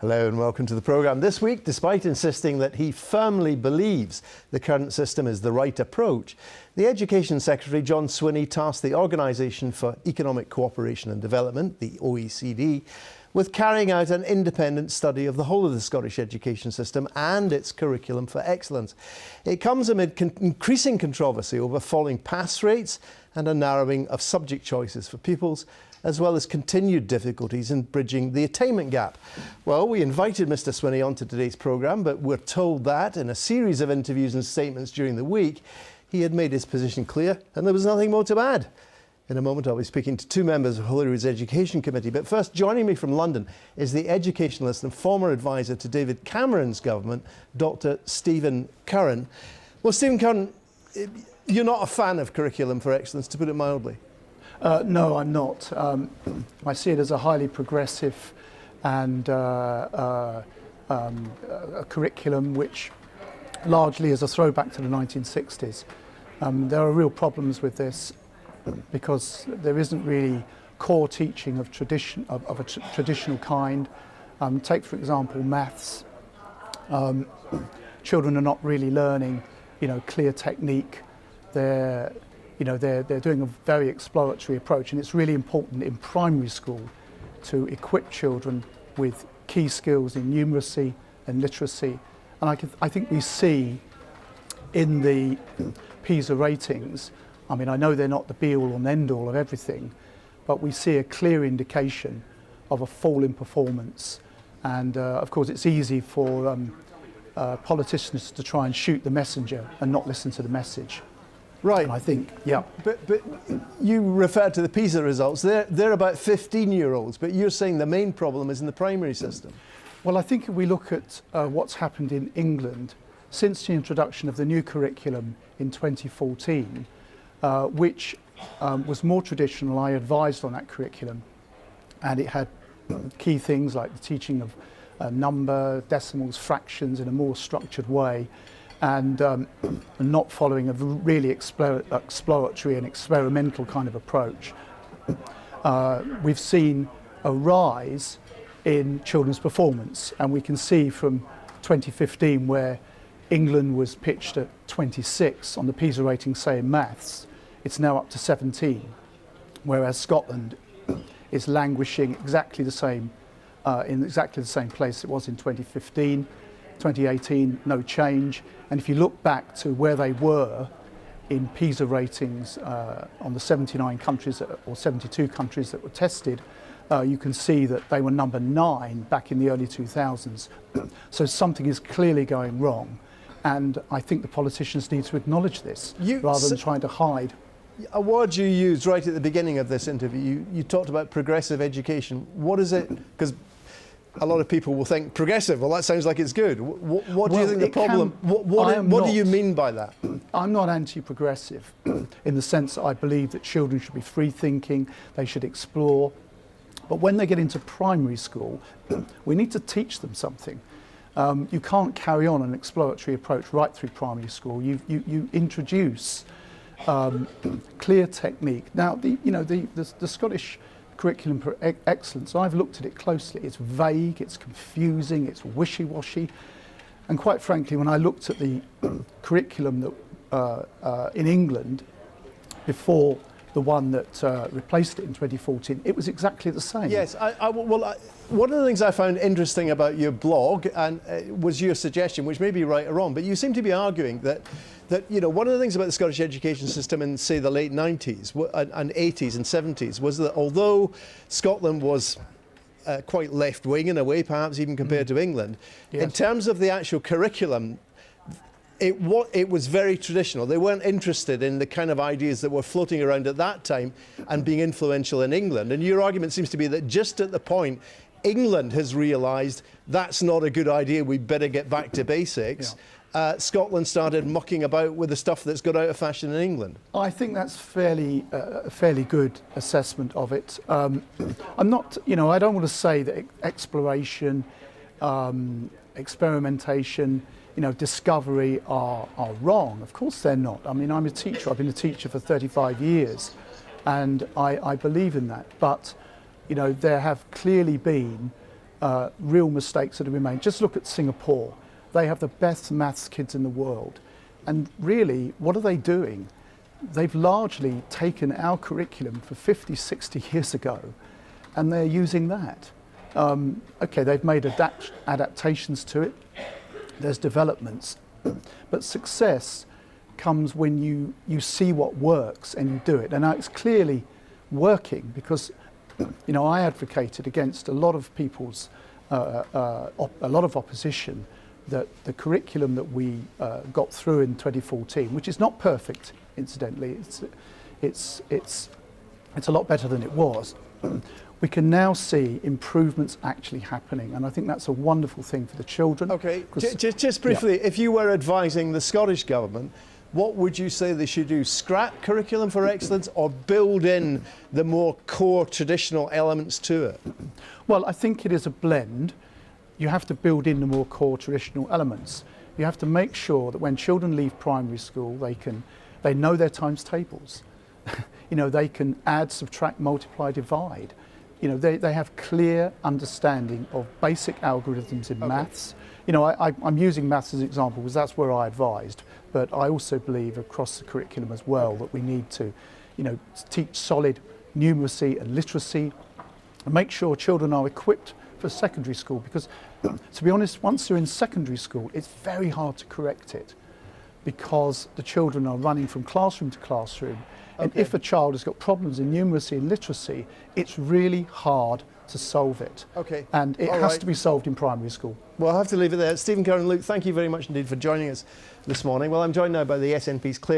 Hello and welcome to the programme. This week, despite insisting that he firmly believes the current system is the right approach, the Education Secretary, John Swinney, tasked the Organisation for Economic Cooperation and Development, the OECD, with carrying out an independent study of the whole of the Scottish education system and its curriculum for excellence. It comes amid increasing controversy over falling pass rates and a narrowing of subject choices for pupils, as well as continued difficulties in bridging the attainment gap. Well, we invited Mr. Swinney onto today's programme, but we're told that in a series of interviews and statements during the week, he had made his position clear and there was nothing more to add. In a moment, I'll be speaking to two members of Holyrood's Education Committee. But first, joining me from London is the educationalist and former advisor to David Cameron's government, Dr. Stephen Curran. Well, Stephen Curran, you're not a fan of curriculum for excellence, to put it mildly. No, I'm not. I see it as a highly progressive and a curriculum which largely is a throwback to the 1960s. There are real problems with this because there isn't really core teaching of a traditional kind. Take, for example, maths. Children are not really learning, clear technique. They're doing a very exploratory approach, and it's really important in primary school to equip children with key skills in numeracy and literacy. And I think we see in the PISA ratings, I know they're not the be-all and end-all of everything, but we see a clear indication of a fall in performance. And of course, it's easy for politicians to try and shoot the messenger and not listen to the message. Right. And I think, yeah. But you referred to the PISA results. They're about 15-year-olds, but you're saying the main problem is in the primary system. Well, I think if we look at what's happened in England since the introduction of the new curriculum in 2014, which was more traditional. I advised on that curriculum, and it had key things like the teaching of number, decimals, fractions in a more structured way, and not following a really exploratory and experimental kind of approach. We've seen a rise in children's performance, and we can see from 2015 where England was pitched at 26 on the PISA rating, say in maths, it's now up to 17, whereas Scotland is languishing exactly the same in exactly the same place it was in 2015. 2018, no change. And if you look back to where they were in PISA ratings on the 79 countries or 72 countries that were tested, you can see that they were number 9 back in the early 2000s. So something is clearly going wrong. And I think the politicians need to acknowledge this rather than trying to hide. A word you used right at the beginning of this interview, you talked about progressive education. What is it? Because a lot of people will think progressive. Well, that sounds like it's good. What do you think the problem? What do you mean by that? I'm not anti-progressive in the sense that I believe that children should be free thinking, they should explore. But when they get into primary school, we need to teach them something. You can't carry on an exploratory approach right through primary school. You introduce clear technique. Now, the Scottish curriculum for excellence, I've looked at it closely. It's vague, it's confusing, it's wishy-washy. And quite frankly, when I looked at the curriculum that in England before the one that replaced it in 2014, it was exactly the same. Yes, one of the things I found interesting about your blog and was your suggestion, which may be right or wrong, but you seem to be arguing that one of the things about the Scottish education system in, say, the late 90s and 80s and 70s was that although Scotland was quite left-wing in a way, perhaps even compared to England, yes, in terms of the actual curriculum, it was very traditional. They weren't interested in the kind of ideas that were floating around at that time and being influential in England. And your argument seems to be that just at the point England has realised that's not a good idea, we better get back to basics, Scotland started mucking about with the stuff that's got out of fashion in England. I think that's a fairly good assessment of it. I'm not, I don't want to say that exploration, experimentation, discovery are wrong. Of course they're not. I'm a teacher. I've been a teacher for 35 years, and I believe in that. But, there have clearly been real mistakes that have been made. Just look at Singapore. They have the best maths kids in the world. And really, what are they doing? They've largely taken our curriculum for 50, 60 years ago, and they're using that. Okay, they've made adaptations to it. There's developments. But success comes when you see what works and you do it. And now it's clearly working because, you know, I advocated against a lot of people's, a lot of opposition that the curriculum that we got through in 2014, which is not perfect, incidentally, it's a lot better than it was. We can now see improvements actually happening, and I think that's a wonderful thing for the children. Okay, just briefly, yeah. If you were advising the Scottish Government, what would you say they should do? Scrap curriculum for excellence or build in the more core traditional elements to it? Well, I think it is a blend. You have to build in the more core traditional elements. You have to make sure that when children leave primary school, they know their times tables. You know, they can add, subtract, multiply, divide. You know, they have clear understanding of basic algorithms in maths. You know, I'm using maths as an example because that's where I advised, but I also believe across the curriculum as well that we need to, you know, teach solid numeracy and literacy and make sure children are equipped for secondary school, because to be honest, once they're in secondary school, it's very hard to correct it because the children are running from classroom to classroom. And if a child has got problems in numeracy and literacy, it's really hard to solve it. Okay. And it has to be solved in primary school. Well, I'll have to leave it there. Stephen, Curran, Luke, thank you very much indeed for joining us this morning. Well, I'm joined now by the SNP's Claire